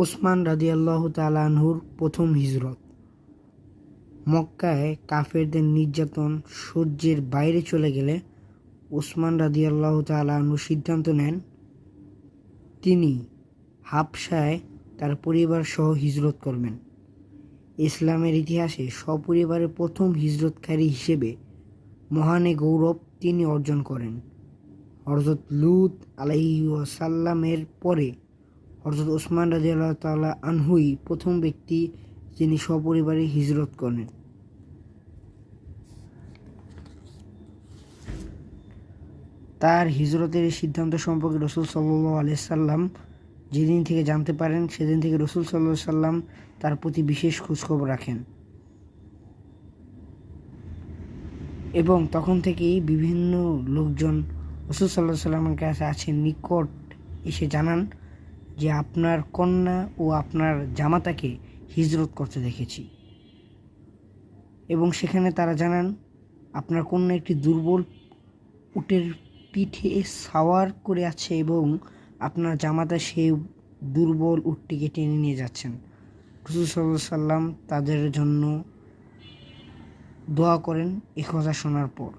ওসমান রাদিয়াল্লাহু তাআলা আনহুর প্রথম হিজরত। মক্কায় কাফেরদের নির্যাতন সহ্যের বাইরে চলে গেলে ওসমান রাদিয়াল্লাহু তাআলা আনহু সিদ্ধান্ত নেন তিনি হাবশায় তার পরিবার সহ হিজরত করবেন। ইসলামের ইতিহাসে সপরিবারের প্রথম হিজরতকারী হিসেবে মহান এ গৌরব তিনি অর্জন করেন। হযরত লূত আলাইহিসসালামের পরে হযরত ওসমান রাদিয়াল্লাহু তাআলা আনহুই প্রথম ব্যক্তি যিনি সপরিবারে হিজরত করেন। তার হিজরতের এই সিদ্ধান্ত সম্পর্কে রাসূল সাল্লাল্লাহু আলাইহি সাল্লাম যেদিন থেকে জানতে পারেন সেদিন থেকে রাসূল সাল্লাল্লাহু আলাইহি সাল্লাম তার প্রতি বিশেষ খোঁজখবর রাখেন এবং তখন থেকেই বিভিন্ন লোকজন রাসূল সাল্লাল্লাহু আলাইহি সাল্লামের কাছে নিকট এসে জানান যে আপনার কন্যা ও আপনার জামাতাকে হিজরত করতে দেখেছি, এবং সেখানে তারা জানান আপনার কন্যা একটি দুর্বল উটের পিঠে সাওয়ার করে আছে এবং আপনার জামাতা সেই দুর্বল উটটিকে টেনে নিয়ে যাচ্ছেন। রাসূল সাল্লাল্লাহু আলাইহি সাল্লাম তাদের জন্য দোয়া করেন। এ কথা শোনার পর